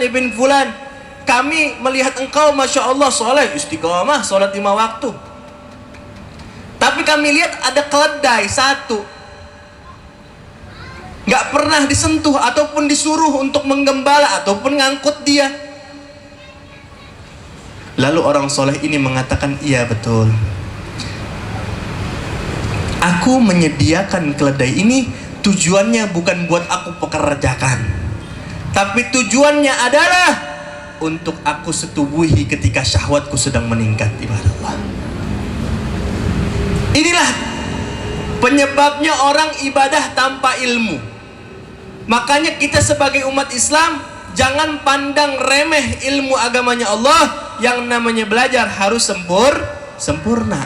ibn fulan, kami melihat engkau Masya Allah soleh, istiqomah, sholat 5 waktu, tapi kami lihat ada keledai satu, nggak pernah disentuh ataupun disuruh untuk menggembala ataupun ngangkut dia. Lalu orang soleh ini mengatakan, iya betul, aku menyediakan keledai ini tujuannya bukan buat aku pekerjakan, tapi tujuannya adalah untuk aku setubuhi ketika syahwatku sedang meningkat. Ibadah Allah. Inilah penyebabnya orang ibadah tanpa ilmu. Makanya kita sebagai umat Islam jangan pandang remeh ilmu agamanya Allah. Yang namanya belajar harus sempurna.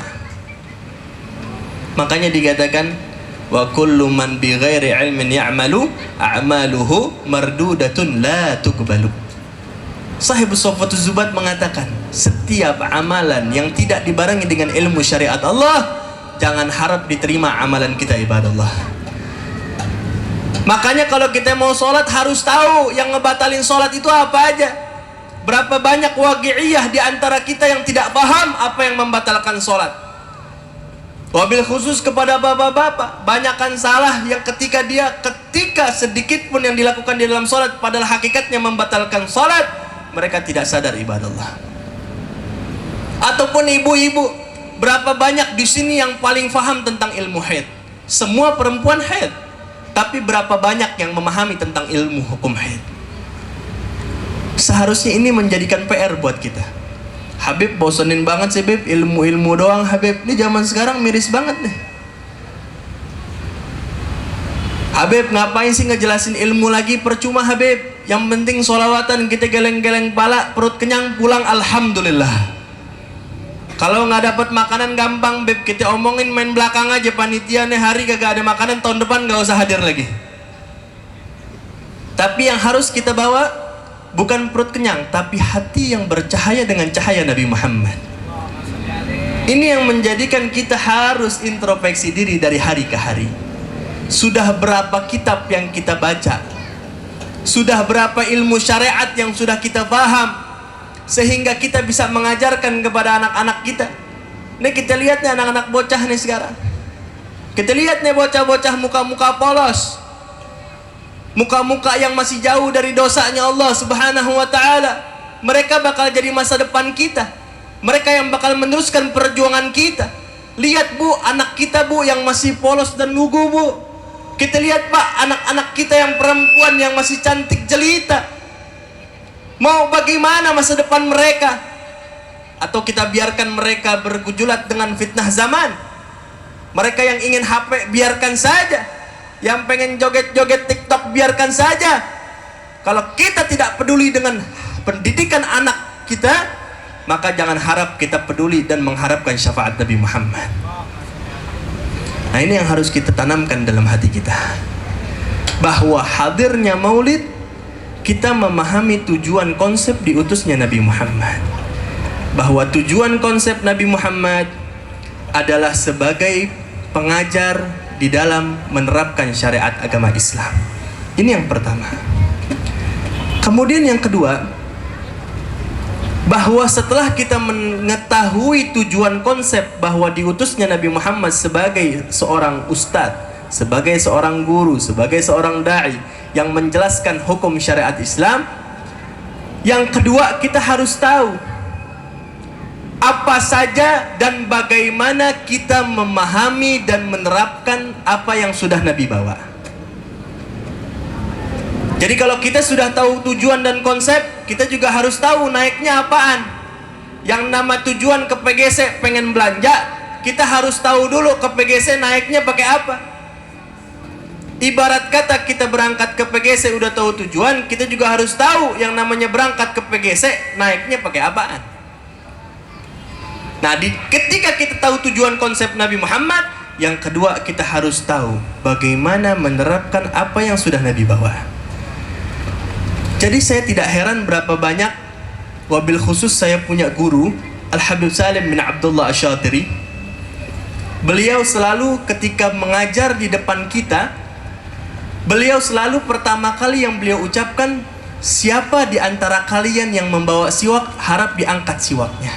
Makanya dikatakan, wa kullu man bi ghairi ilmin ya'malu a'maluhu mardudatun la tuqbalu. Sahib Sofwatul Zubat mengatakan, setiap amalan yang tidak dibarengi dengan ilmu syariat Allah, jangan harap diterima amalan kita. Ibadah Allah. Makanya kalau kita mau sholat harus tahu yang ngebatalin sholat itu apa aja. Berapa banyak waqi'iyah di antara kita yang tidak paham apa yang membatalkan sholat. Wabil khusus kepada bapak-bapak, banyakkan salah yang ketika sedikit pun yang dilakukan di dalam sholat padahal hakikatnya membatalkan sholat, mereka tidak sadar. Ibadah Allah. Ataupun ibu-ibu, berapa banyak di sini yang paling paham tentang ilmu haid? Semua perempuan haid, tapi berapa banyak yang memahami tentang ilmu hukum haid? Seharusnya ini menjadikan PR buat kita. Habib, bosenin banget sih Habib, ilmu-ilmu doang Habib. Ini zaman sekarang miris banget nih. Habib, ngapain sih ngejelasin ilmu lagi? Percuma Habib. Yang penting sholawatan, kita geleng-geleng pala, perut kenyang, pulang alhamdulillah. Kalau nggak dapat makanan gampang Habib, kita omongin main belakang aja, panitia nih hari kagak ada makanan, tahun depan nggak usah hadir lagi. Tapi yang harus kita bawa bukan perut kenyang, tapi hati yang bercahaya dengan cahaya Nabi Muhammad. Ini yang menjadikan kita harus introspeksi diri dari hari ke hari. Sudah berapa kitab yang kita baca? Sudah berapa ilmu syariat yang sudah kita paham? Sehingga kita bisa mengajarkan kepada anak-anak kita. Nih kita lihat nih anak-anak bocah nih sekarang. Kita lihat nih bocah-bocah muka-muka polos, muka-muka yang masih jauh dari dosanya Allah Subhanahu wa ta'ala. Mereka bakal jadi masa depan kita. Mereka yang bakal meneruskan perjuangan kita. Lihat Bu, anak kita Bu yang masih polos dan lugu Bu. Kita lihat Pak, anak-anak kita yang perempuan yang masih cantik jelita. Mau bagaimana masa depan mereka? Atau kita biarkan mereka bergujulat dengan fitnah zaman? Mereka yang ingin HP biarkan saja, yang pengen joget-joget TikTok biarkan saja. Kalau kita tidak peduli dengan pendidikan anak kita, maka jangan harap kita peduli dan mengharapkan syafaat Nabi Muhammad. Nah ini yang harus kita tanamkan dalam hati kita, bahwa hadirnya maulid, kita memahami tujuan konsep diutusnya Nabi Muhammad. Bahwa tujuan konsep Nabi Muhammad adalah sebagai pengajar di dalam menerapkan syariat agama Islam. Ini yang pertama. Kemudian yang kedua, bahwa setelah kita mengetahui tujuan konsep bahwa diutusnya Nabi Muhammad sebagai seorang ustadz, sebagai seorang guru, sebagai seorang da'i yang menjelaskan hukum syariat Islam, yang kedua kita harus tahu apa saja dan bagaimana kita memahami dan menerapkan apa yang sudah Nabi bawa. Jadi kalau kita sudah tahu tujuan dan konsep, kita juga harus tahu naiknya apaan. Yang nama tujuan ke PGC pengen belanja, kita harus tahu dulu ke PGC naiknya pakai apa. Ibarat kata kita berangkat ke PGC udah tahu tujuan, kita juga harus tahu yang namanya berangkat ke PGC naiknya pakai apaan. Nah, ketika kita tahu tujuan konsep Nabi Muhammad, yang kedua kita harus tahu bagaimana menerapkan apa yang sudah Nabi bawa. Jadi saya tidak heran berapa banyak, wabil khusus saya punya guru Al-Habib Salim bin Abdullah Asy-Syatiri. Beliau selalu ketika mengajar di depan kita, beliau selalu pertama kali yang beliau ucapkan, siapa di antara kalian yang membawa siwak, harap diangkat siwaknya.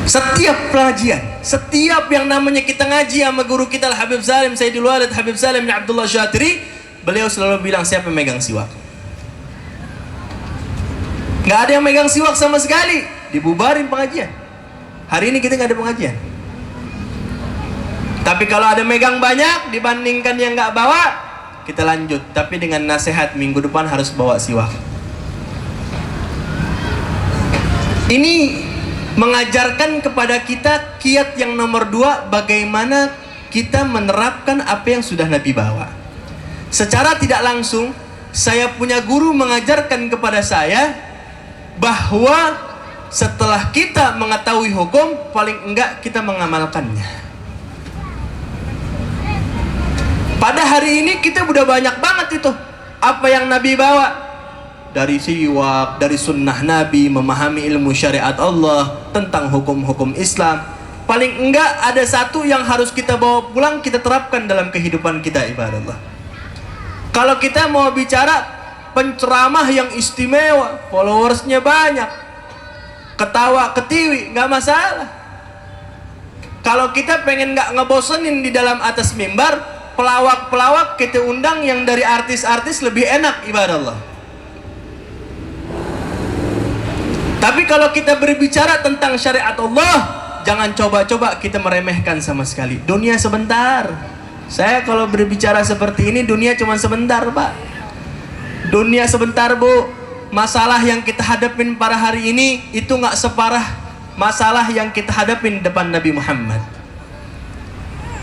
Setiap pengajian, setiap yang namanya kita ngaji sama guru kita Al-Habib Salim Sayyidul Walid Habib Salim bin Abdullah Syatiri, beliau selalu bilang siapa yang megang siwak. Nggak ada yang megang siwak sama sekali, dibubarin pengajian. Hari ini kita nggak ada pengajian. Tapi kalau ada megang banyak dibandingkan yang nggak bawa, kita lanjut. Tapi dengan nasihat minggu depan harus bawa siwak. Ini mengajarkan kepada kita kiat yang nomor 2, bagaimana kita menerapkan apa yang sudah Nabi bawa. Secara tidak langsung, saya punya guru mengajarkan kepada saya bahwa setelah kita mengetahui hukum, paling enggak kita mengamalkannya. Pada hari ini kita udah banyak banget itu apa yang Nabi bawa. Dari siwak, dari sunnah Nabi, memahami ilmu syariat Allah, tentang hukum-hukum Islam. Paling enggak ada satu yang harus kita bawa pulang, kita terapkan dalam kehidupan kita, ibadallah. Kalau kita mau bicara penceramah yang istimewa, followersnya banyak, ketawa ketiwi, nggak masalah. Kalau kita pengen nggak ngebosenin di dalam atas mimbar, pelawak-pelawak kita undang yang dari artis-artis lebih enak, ibadallah. Tapi kalau kita berbicara tentang syariat Allah, jangan coba-coba kita meremehkan sama sekali. Dunia sebentar. Saya kalau berbicara seperti ini, dunia cuma sebentar, Pak. Dunia sebentar, Bu. Masalah yang kita hadapin pada hari ini itu nggak separah masalah yang kita hadapin depan Nabi Muhammad.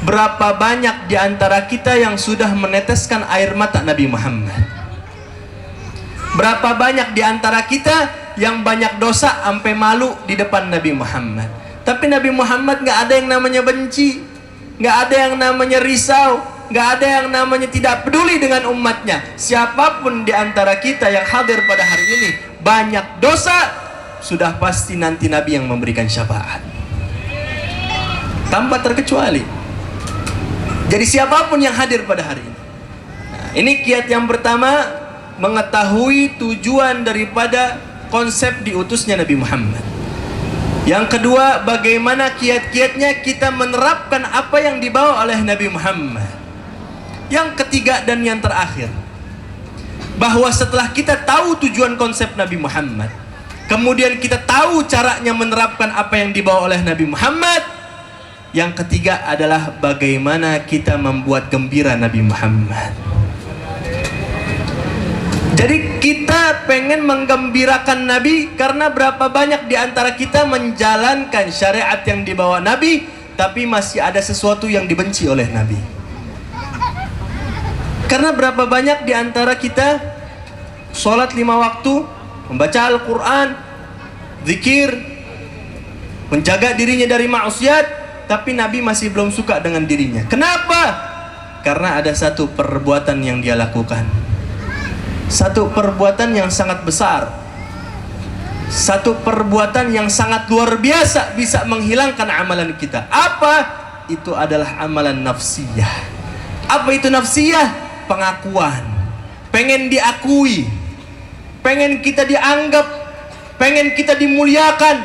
Berapa banyak di antara kita yang sudah meneteskan air mata Nabi Muhammad? Berapa banyak di antara kita yang banyak dosa sampai malu di depan Nabi Muhammad? Tapi Nabi Muhammad nggak ada yang namanya benci, nggak ada yang namanya risau, nggak ada yang namanya tidak peduli dengan umatnya. Siapapun di antara kita yang hadir pada hari ini banyak dosa, sudah pasti nanti Nabi yang memberikan syafaat tanpa terkecuali. Jadi siapapun yang hadir pada hari ini. Nah, ini kiat yang pertama, mengetahui tujuan daripada konsep diutusnya Nabi Muhammad. Yang kedua, bagaimana kiat-kiatnya kita menerapkan apa yang dibawa oleh Nabi Muhammad. Yang ketiga dan yang terakhir, bahwa setelah kita tahu tujuan konsep Nabi Muhammad, kemudian kita tahu caranya menerapkan apa yang dibawa oleh Nabi Muhammad, yang ketiga adalah bagaimana kita membuat gembira Nabi Muhammad. Jadi kita pengen menggembirakan Nabi karena berapa banyak di antara kita menjalankan syariat yang dibawa Nabi, tapi masih ada sesuatu yang dibenci oleh Nabi. Karena berapa banyak di antara kita sholat 5 waktu, membaca Al-Quran, zikir, menjaga dirinya dari maksiat, tapi Nabi masih belum suka dengan dirinya. Kenapa? Karena ada satu perbuatan yang dia lakukan, satu perbuatan yang sangat besar, satu perbuatan yang sangat luar biasa, bisa menghilangkan amalan kita. Apa? Itu adalah amalan nafsiyah. Apa itu nafsiyah? Pengakuan. Pengen diakui, pengen kita dianggap, pengen kita dimuliakan,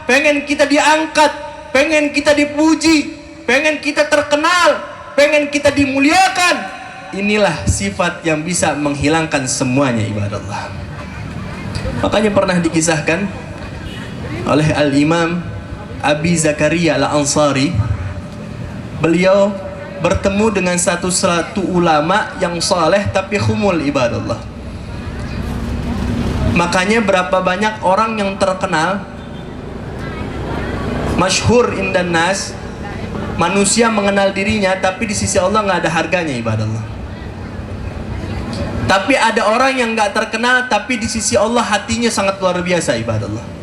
pengen kita diangkat, pengen kita dipuji, pengen kita terkenal, pengen kita dimuliakan. Inilah sifat yang bisa menghilangkan semuanya, ibadallah. Makanya pernah dikisahkan oleh Al-Imam Abi Zakaria Al-Ansari, beliau bertemu dengan satu ulama yang saleh tapi khumul, ibadallah. Makanya berapa banyak orang yang terkenal, masyhur indan nas, manusia mengenal dirinya, tapi di sisi Allah nggak ada harganya, ibadallah. Tapi ada orang yang nggak terkenal, tapi di sisi Allah hatinya sangat luar biasa, ibadallah.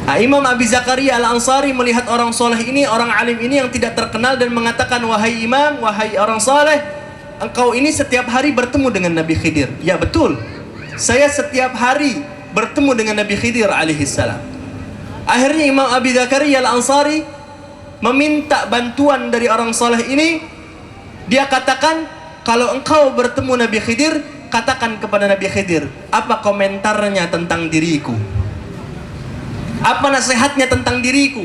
Nah, Imam Abi Zakaria Al-Ansari melihat orang soleh ini, orang alim ini yang tidak terkenal, dan mengatakan, wahai imam, wahai orang soleh, engkau ini setiap hari bertemu dengan Nabi Khidir. Ya betul, saya setiap hari bertemu dengan Nabi Khidir alaihissalam. Akhirnya Imam Abi Zakaria Al-Ansari meminta bantuan dari orang soleh ini. Dia katakan, kalau engkau bertemu Nabi Khidir, katakan kepada Nabi Khidir, apa komentarnya tentang diriku? Apa nasihatnya tentang diriku?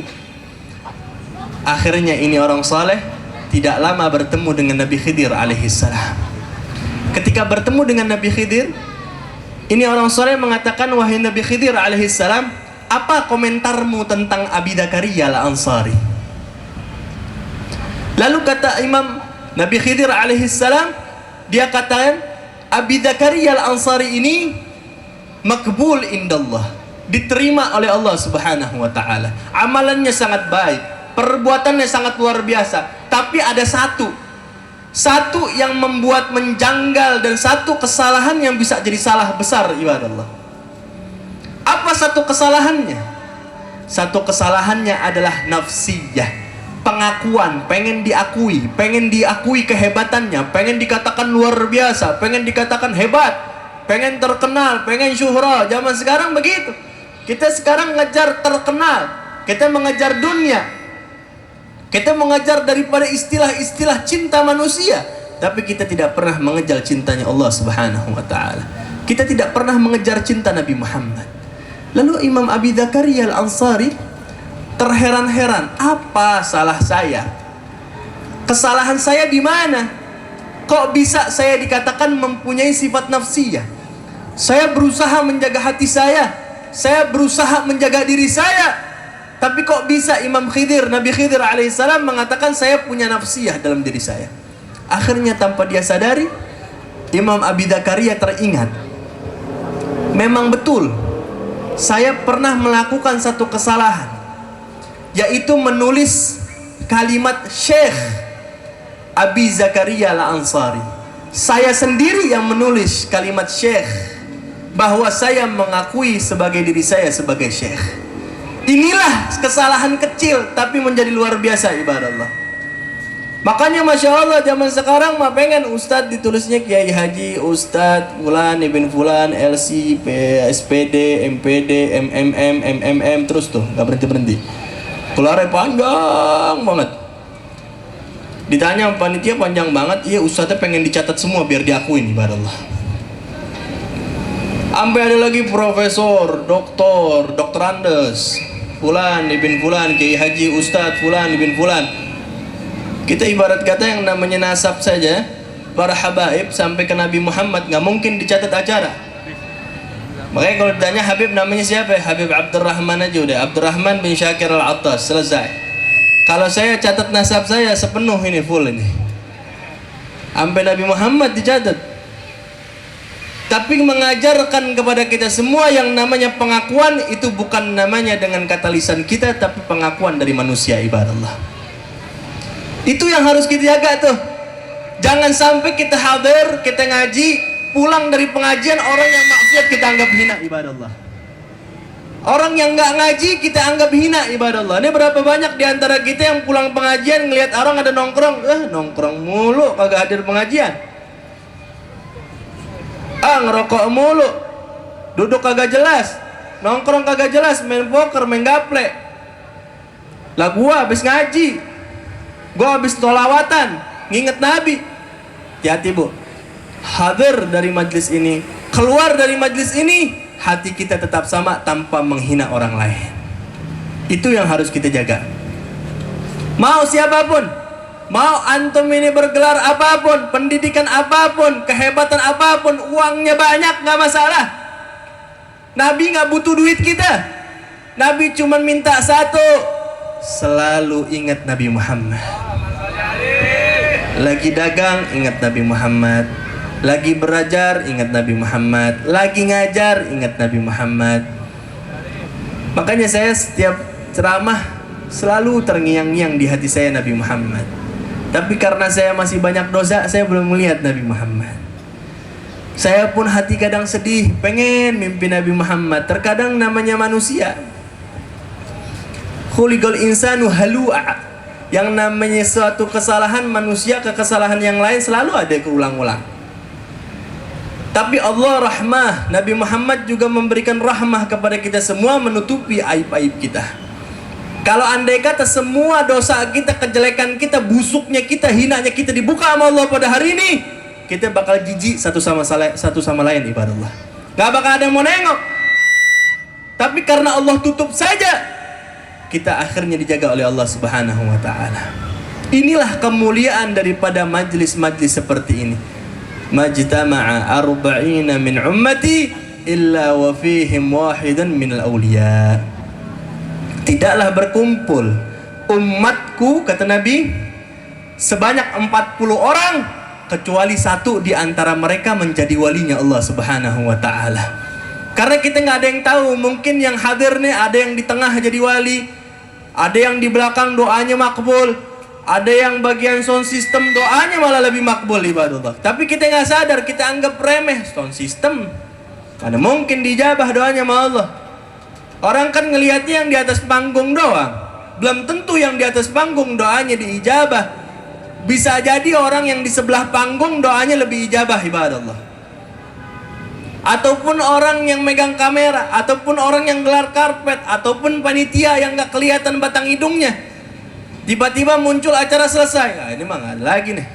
Akhirnya ini orang saleh tidak lama bertemu dengan Nabi Khidir alaihissalam. Ketika bertemu dengan Nabi Khidir, ini orang saleh mengatakan, wahai Nabi Khidir alaihissalam, apa komentarmu tentang Abi Dzakaria al-Ansari? Lalu kata Imam Nabi Khidir alaihissalam, dia katakan, Abi Dzakaria al-Ansari ini makbul indallah, diterima oleh Allah subhanahu wa ta'ala. Amalannya sangat baik, perbuatannya sangat luar biasa. Tapi ada satu yang membuat menjanggal, dan satu kesalahan yang bisa jadi salah besar, ibadallah. Apa satu kesalahannya? Satu kesalahannya adalah nafsiyah, pengakuan, pengen diakui kehebatannya, pengen dikatakan luar biasa, pengen dikatakan hebat, pengen terkenal, pengen syuhra. Zaman sekarang begitu. Kita sekarang ngejar terkenal, kita mengejar dunia, kita mengejar daripada istilah-istilah cinta manusia, tapi kita tidak pernah mengejar cintanya Allah subhanahu wa ta'ala. Kita tidak pernah mengejar cinta Nabi Muhammad. Lalu Imam Abi Dzakaria al-Ansari terheran-heran, apa salah saya? Kesalahan saya di mana? Kok bisa saya dikatakan mempunyai sifat nafsiyah? Saya berusaha menjaga hati saya berusaha menjaga diri saya, tapi kok bisa Nabi Khidir alaihissalam mengatakan saya punya nafsiyah dalam diri saya? Akhirnya tanpa dia sadari, Imam Abi Dzakaria teringat, memang betul saya pernah melakukan satu kesalahan, yaitu menulis kalimat Syekh Abi Dzakaria al-Ansari. Saya sendiri yang menulis kalimat Syekh, bahwa saya mengakui sebagai diri saya sebagai Syekh. Inilah kesalahan kecil tapi menjadi luar biasa, ibadallah. Makanya Masya Allah zaman sekarang mah pengen Ustadz ditulisnya Kiai Haji, Ustadz Fulan, Ibn Fulan, LC, SPD, MPD, MMM, MMM, terus tuh gak berhenti-berhenti. Keluarnya panjang banget. Ditanya panitia panjang banget, iya Ustadznya pengen dicatat semua biar diakuin, ibadallah. Sampai ada lagi profesor, doktor Andes, Fulan, Ibn Fulan, Kiai Haji, Ustadz Fulan, Ibn Fulan. Kita ibarat kata yang namanya nasab saja, para habaib sampai ke Nabi Muhammad nggak mungkin dicatat acara. Makanya kalau ditanya Habib namanya siapa? Habib Abdurrahman aja udah, Abdurrahman bin Syakir al-Attas, selesai. Kalau saya catat nasab saya sepenuh ini, full ini, sampai Nabi Muhammad dicatat. Tapi mengajarkan kepada kita semua yang namanya pengakuan itu bukan namanya dengan kata lisan kita, tapi pengakuan dari manusia, ibadallah. Itu yang harus kita jaga tuh. Jangan sampai kita hadir, kita ngaji, pulang dari pengajian orang yang maksiat kita anggap hina, ibadallah. Orang yang nggak ngaji kita anggap hina, ibadallah. Ini berapa banyak di antara kita yang pulang pengajian ngelihat orang ada nongkrong, nongkrong mulu kagak hadir pengajian. Ngerokok mulu, duduk kagak jelas, nongkrong kagak jelas, main poker, main gaple. Lah gua habis ngaji, gua habis tolawatan, nginget Nabi. Hati-hati bu, hadir dari majlis ini, keluar dari majlis ini, hati kita tetap sama tanpa menghina orang lain. Itu yang harus kita jaga. Mau siapapun, mau antum ini bergelar apapun, pendidikan apapun, kehebatan apapun, uangnya banyak nggak masalah. Nabi nggak butuh duit kita. Nabi cuma minta satu, selalu ingat Nabi Muhammad. Lagi dagang ingat Nabi Muhammad, lagi belajar ingat Nabi Muhammad, lagi ngajar ingat Nabi Muhammad. Makanya saya setiap ceramah selalu terngiang-ngiang di hati saya Nabi Muhammad. Tapi karena saya masih banyak dosa, saya belum melihat Nabi Muhammad. Saya pun hati kadang sedih, pengen mimpi Nabi Muhammad. Terkadang namanya manusia, khuliqal insanu halu'a. Yang namanya suatu kesalahan manusia ke kesalahan yang lain selalu ada keulang-ulang. Tapi Allah rahmah, Nabi Muhammad juga memberikan rahmah kepada kita semua, menutupi aib-aib kita. Kalau andai kata semua dosa kita, kejelekan kita, busuknya kita, hinanya kita dibuka sama Allah pada hari ini, kita bakal jijik satu sama lain ibadallah. Gak bakal ada yang mau nengok. Tapi karena Allah tutup saja, kita akhirnya dijaga oleh Allah Subhanahu wa taala. Inilah kemuliaan daripada majlis-majlis seperti ini. Majtama'a arba'ina min ummati illa wa fihim wahidan minal awliya. Tidaklah berkumpul umatku, kata Nabi, sebanyak 40 orang kecuali satu di antara mereka menjadi walinya Allah Subhanahu wa taala. Karena kita nggak ada yang tahu, mungkin yang hadir nih ada yang di tengah jadi wali, ada yang di belakang doanya makbul, ada yang bagian sound system doanya malah lebih makbul ibadullah. Tapi kita nggak sadar, kita anggap remeh sound system. Mana mungkin dijabah doanya sama Allah. Orang kan ngelihatnya yang di atas panggung doang, belum tentu yang di atas panggung doanya diijabah. Bisa jadi orang yang di sebelah panggung doanya lebih ijabah ibadallah. Ataupun orang yang megang kamera, ataupun orang yang gelar karpet, ataupun panitia yang gak kelihatan batang hidungnya. Tiba-tiba muncul acara selesai. Nah, ini mah gak ada lagi nih.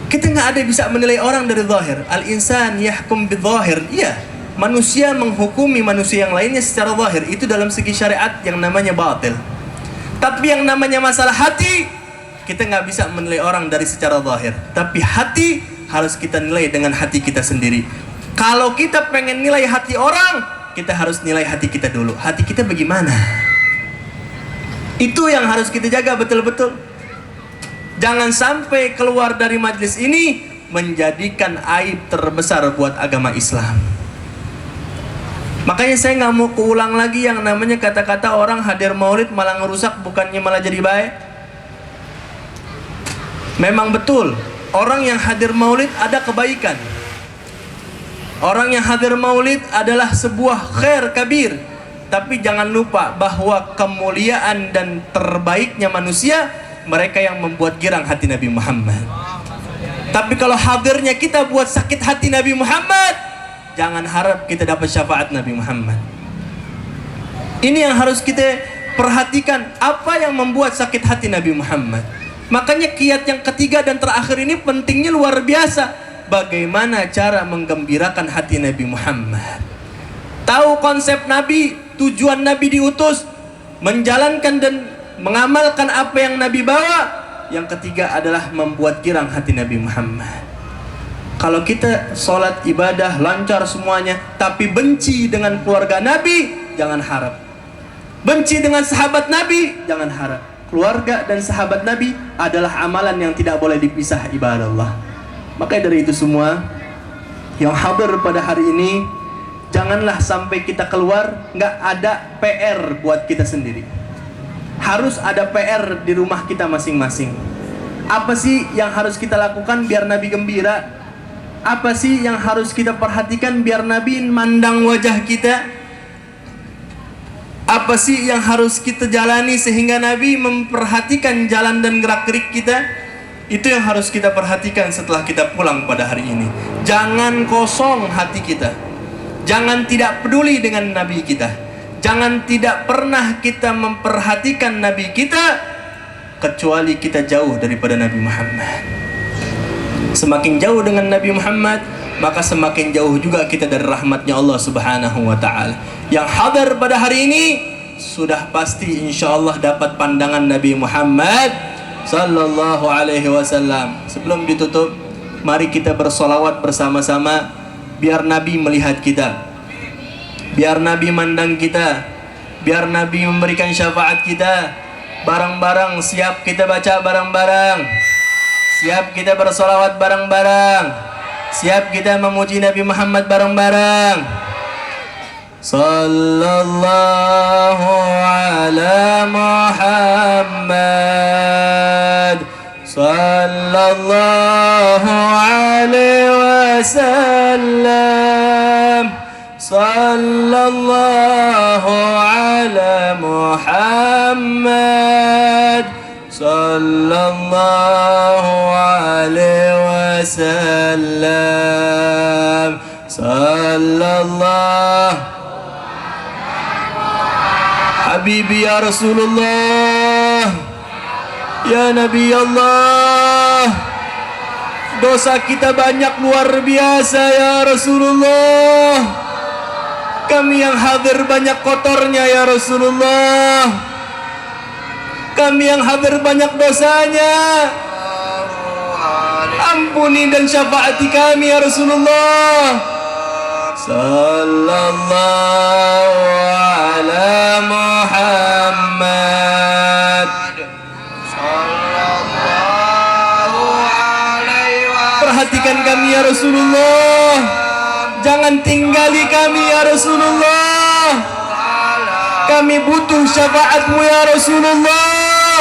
Kita gak ada bisa menilai orang dari zahir. Al-insan yahkum bidzahir. Iya, manusia menghukumi manusia yang lainnya secara zahir. Itu dalam segi syariat yang namanya batil. Tapi yang namanya masalah hati, kita nggak bisa menilai orang dari secara zahir. Tapi hati harus kita nilai dengan hati kita sendiri. Kalau kita pengen nilai hati orang, kita harus nilai hati kita dulu. Hati kita bagaimana? Itu yang harus kita jaga betul-betul. Jangan sampai keluar dari majlis ini menjadikan aib terbesar buat agama Islam. Makanya saya nggak mau keulang lagi yang namanya kata-kata orang hadir maulid malah ngerusak, bukannya malah jadi baik. Memang betul, orang yang hadir maulid ada kebaikan. Orang yang hadir maulid adalah sebuah khair kabir. Tapi jangan lupa bahwa kemuliaan dan terbaiknya manusia, mereka yang membuat girang hati Nabi Muhammad. Tapi kalau hadirnya kita buat sakit hati Nabi Muhammad, jangan harap kita dapat syafaat Nabi Muhammad. Ini yang harus kita perhatikan, apa yang membuat sakit hati Nabi Muhammad. Makanya kiat yang ketiga dan terakhir ini pentingnya luar biasa. Bagaimana cara menggembirakan hati Nabi Muhammad. Tahu konsep Nabi, tujuan Nabi diutus, menjalankan dan mengamalkan apa yang Nabi bawa. Yang ketiga adalah membuat girang hati Nabi Muhammad. Kalau kita sholat ibadah lancar semuanya, tapi benci dengan keluarga Nabi, jangan harap. Benci dengan sahabat Nabi, jangan harap. Keluarga dan sahabat Nabi adalah amalan yang tidak boleh dipisah ibadallah. Makanya dari itu semua yang hadir pada hari ini, janganlah sampai kita keluar nggak ada PR buat kita sendiri. Harus ada PR di rumah kita masing-masing. Apa sih yang harus kita lakukan biar Nabi gembira? Apa sih yang harus kita perhatikan biar Nabi mandang wajah kita? Apa sih yang harus kita jalani sehingga Nabi memperhatikan jalan dan gerak-gerik kita? Itu yang harus kita perhatikan setelah kita pulang pada hari ini. Jangan kosong hati kita. Jangan tidak peduli dengan Nabi kita. Jangan tidak pernah kita memperhatikan Nabi kita kecuali kita jauh daripada Nabi Muhammad. Semakin jauh dengan Nabi Muhammad, maka semakin jauh juga kita dari rahmatnya Allah Subhanahu wa ta'ala. Yang hadir pada hari ini sudah pasti insyaallah dapat pandangan Nabi Muhammad sallallahu alaihi wasallam. Sebelum ditutup, mari kita bersolawat bersama-sama biar Nabi melihat kita, biar Nabi mandang kita, biar Nabi memberikan syafaat kita. Bareng-bareng, siap kita baca bareng-bareng, siap kita bersolawat bareng-bareng, siap kita memuji Nabi Muhammad bareng-bareng. Sallallahu ala Muhammad, sallallahu alaihi wasallam, sallallahu ala Muhammad, sallallahu alaihi wasallam, sallallahu Habibi ya Rasulullah, ya Nabi Allah, Dosa kita banyak luar biasa ya Rasulullah. Kami yang hadir banyak kotornya ya Rasulullah. Kami yang hadir banyak dosanya. Ampuni dan syafaati kami ya Rasulullah. Sallallahu ala Muhammad. Perhatikan kami ya Rasulullah. Jangan tinggali kami ya Rasulullah. Kami butuh syafaatmu ya Rasulullah.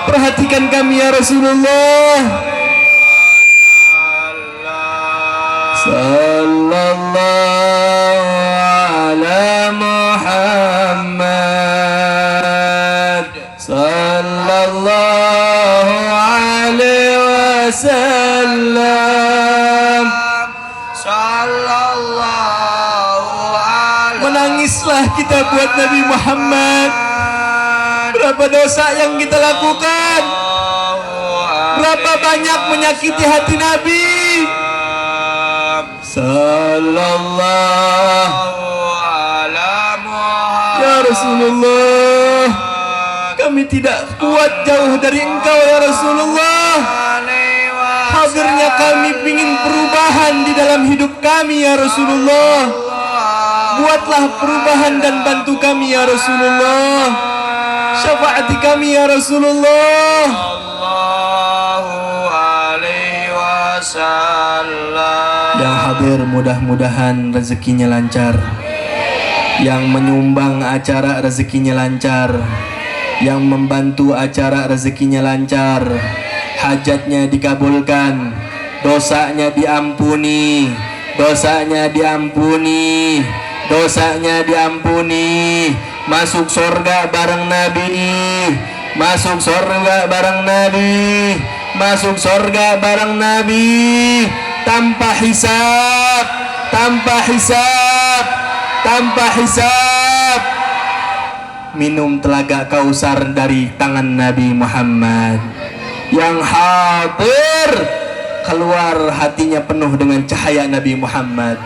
Perhatikan kami ya Rasulullah. Sallallahu ala Muhammad. Sallallahu alaihi wasallam. Menangislah kita buat Nabi Muhammad. Berapa dosa yang kita lakukan, berapa banyak menyakiti hati Nabi. Sallallahu ya Rasulullah, kami tidak kuat jauh dari engkau ya Rasulullah. Hadirnya kami ingin perubahan di dalam hidup kami ya Rasulullah. Buatlah perubahan dan bantu kami ya Rasulullah. Syafaati kami ya Rasulullah. Yang hadir mudah-mudahan rezekinya lancar. Yang menyumbang acara rezekinya lancar. Yang membantu acara rezekinya lancar. Hajatnya dikabulkan, dosanya diampuni, dosanya diampuni, dosanya diampuni. Masuk surga bareng Nabi, masuk surga bareng Nabi, masuk surga bareng Nabi. Tanpa hisab, tanpa hisab, tanpa hisab. Minum telaga Kausar dari tangan Nabi Muhammad. Yang hadir keluar hatinya penuh dengan cahaya Nabi Muhammad.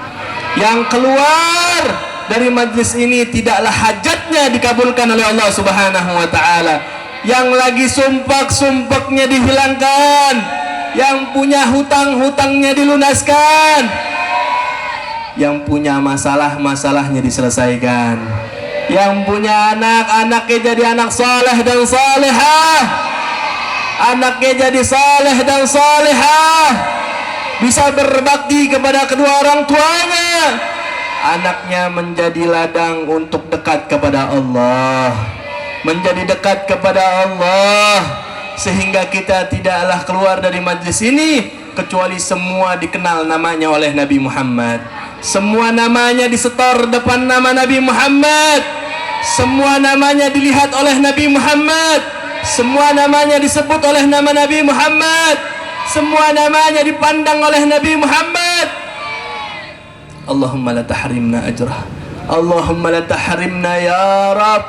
Yang keluar dari majlis ini tidaklah hajatnya dikabulkan oleh Allah Subhanahu wa taala. Yang lagi sumpek-sumpeknya dihilangkan, yang punya hutang-hutangnya dilunaskan, yang punya masalah-masalahnya diselesaikan, yang punya anak-anaknya jadi anak saleh dan salehah, anaknya jadi saleh dan salehah, bisa berbakti kepada kedua orang tuanya, anaknya menjadi ladang untuk dekat kepada Allah, menjadi dekat kepada Allah, sehingga kita tidaklah keluar dari majlis ini kecuali semua dikenal namanya oleh Nabi Muhammad. Semua namanya disetor depan nama Nabi Muhammad. Semua namanya dilihat oleh Nabi Muhammad. Semua namanya disebut oleh nama Nabi Muhammad. Semua namanya dipandang oleh Nabi Muhammad. Allahumma la tahrimna ajrah. Allahumma la tahrimna ya Rabb.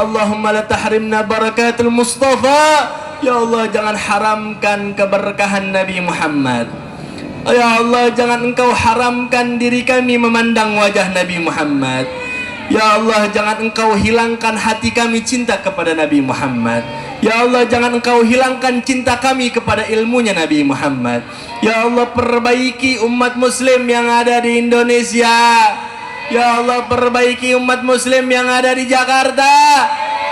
Allahumma la tahrimna barakatul Mustafa. Ya Allah, jangan haramkan keberkahan Nabi Muhammad. Ya Allah, jangan engkau haramkan diri kami memandang wajah Nabi Muhammad. Ya Allah, jangan engkau hilangkan hati kami cinta kepada Nabi Muhammad. Ya Allah, jangan engkau hilangkan cinta kami kepada ilmunya Nabi Muhammad. Ya Allah, perbaiki umat muslim yang ada di Indonesia. Ya Allah, perbaiki umat muslim yang ada di Jakarta.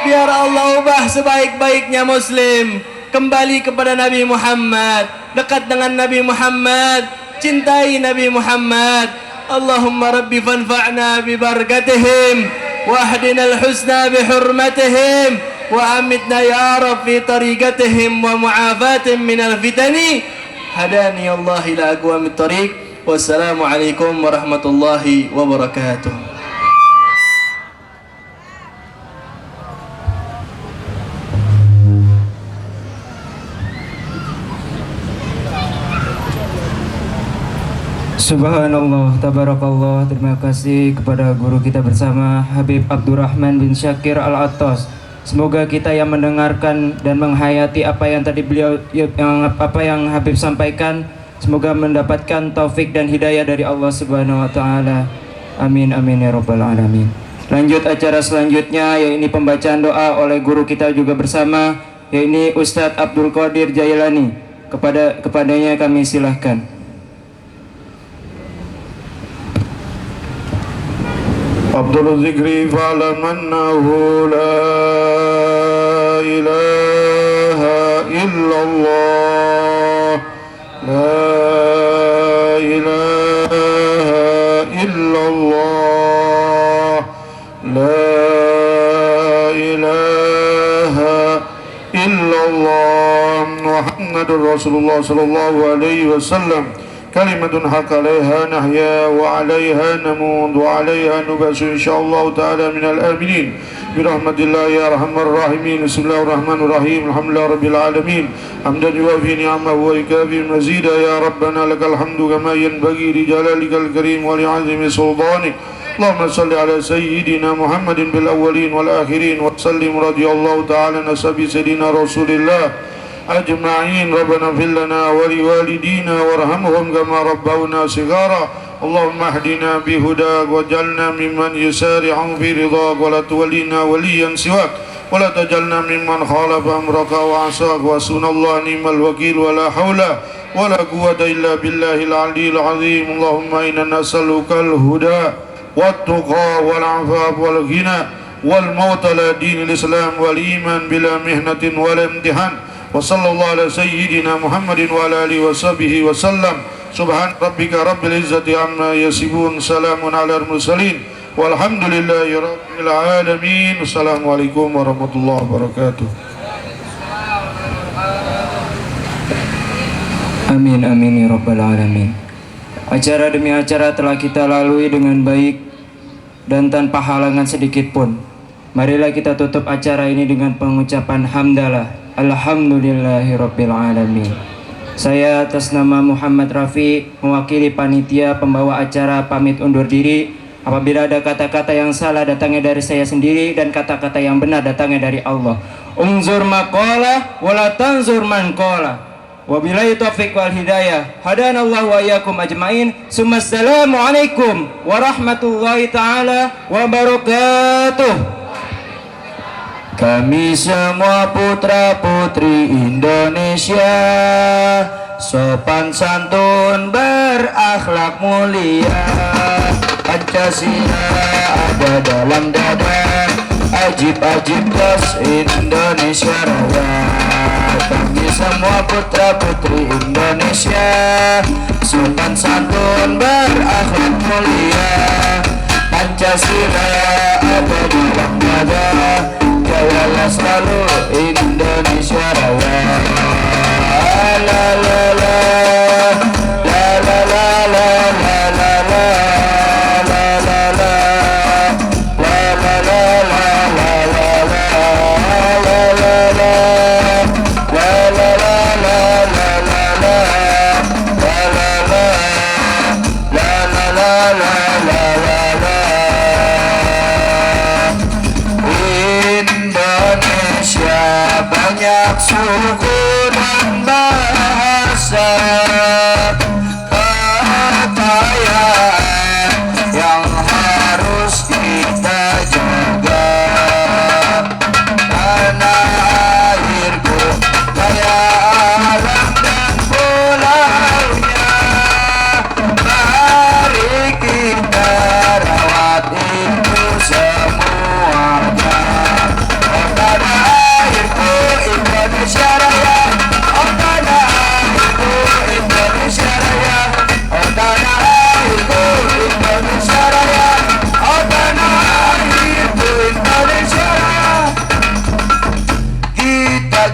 Biar Allah ubah sebaik-baiknya muslim kembali kepada Nabi Muhammad, dekat dengan Nabi Muhammad, cintai Nabi Muhammad. Allahumma rabbi fanfa'na bi barakatihim wahdina al-husna bi hurmatihim wa amitna ya Rabb fi tariqatihim wa mu'afatin min al-fitani. Hadani Allah ila aqwamit tariq. Wassalamu alaikum warahmatullahi wabarakatuh. Subhanallah, tabarakallah. Terima kasih kepada guru kita bersama Habib Abdurrahman bin Syakir Al-Attas. Semoga kita yang mendengarkan dan menghayati apa yang tadi apa yang Habib sampaikan, semoga mendapatkan taufik dan hidayah dari Allah Subhanahu wa taala. Amin amin ya rabbal alamin. Lanjut acara selanjutnya, yaitu pembacaan doa oleh guru kita juga bersama, yaitu Ustadz Abdul Qadir Jailani. Kepadanya kami silahkan. Abdul Zikri fa'lam annahu la ilaha illallah, la ilaha illallah, la ilaha illallah, Muhammadur Rasulullah sallallahu alaihi wasallam. كلمة حق عليها نحيا وعليها نموت وعليها نبعث إن شاء الله تعالى من الآمنين برحمة الله يا أرحم الراحمين. بسم الله الرحمن الرحيم. الحمد لله رب العالمين حمدا يوافي نعمه ويكافي مزيدا. يا ربنا لك الحمد كما ينبغي لجلالك الكريم ولعظيم سلطانك. اللهم صل على سيدنا محمد بالأولين والآخرين وسلم رضي الله تعالى عن أصحاب سيدنا رسول الله أجمعين. ربنا اغفر لنا ولوالدينا وارحمهم كما ربونا صغارا. اللهم اهدنا بهداك واجعلنا ممن يسارع في رضاك ولا تولنا وليا سواك ولا تجعلنا ممن خالف أمرك وعصاك. وحسبنا الله نعم الوكيل ولا حول ولا قوة إلا بالله العلي العظيم. اللهم إنا نسألك الهدى والتقى والعفاف والغنى والموت على دين الإسلام والإيمان بلا محنة ولا امتحان. وصلى الله على سيدنا محمد وعلى آله وصحبه وسلم. سبحان ربك رب العزة عما يصفون سلام على المرسلين والحمد لله رب العالمين. السلام عليكم ورحمة الله وبركاته. Amin amin ya rabbal alamin. Acara demi acara telah kita lalui dengan baik dan tanpa halangan sedikit pun. Marilah kita tutup acara ini dengan pengucapan hamdalah. Alhamdulillahirabbil alamin. Saya atas nama Muhammad Rafi mewakili panitia pembawa acara pamit undur diri. Apabila ada kata-kata yang salah datangnya dari saya sendiri dan kata-kata yang benar datangnya dari Allah. Unzur maqala wala tanzur man qala. Wabillahi taufiq wal hidayah. Hadanallahu wa iyyakum ajmain. Assalamu alaikum warahmatullahi taala wabarakatuh. Kami semua putra-putri Indonesia, sopan santun berakhlak mulia, Pancasila ada dalam dada, ajib-ajib gas Indonesia Raya. Kami semua putra-putri Indonesia, sopan santun berakhlak mulia, Pancasila ada dalam dada, jayalah selalu Indonesia Raya. La la la la la la la la la la la la la banyak suku dan bahasa, kekayaan yang harus kita jaga. Tanah airku kaya alam dan pulaunya, mari kita rawat itu semuanya. Indonesia Raya, oh tanah airku Indonesia Raya, oh tanah airku Indonesia Raya, oh tanah airku Indonesia Raya.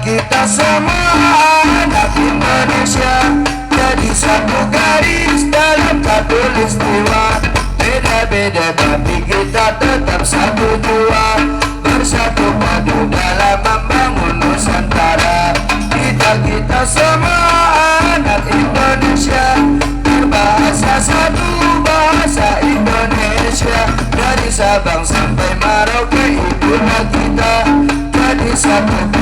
Kita semua anak Indonesia, jadi satu garis dalam khatulistiwa. Beda-beda tapi kita tetap satu jua, bersatu padu dalam membangun Nusantara. Kita semua anak Indonesia, berbahasa satu bahasa Indonesia. Dari Sabang sampai Merauke itulah kita. wabarakatuh.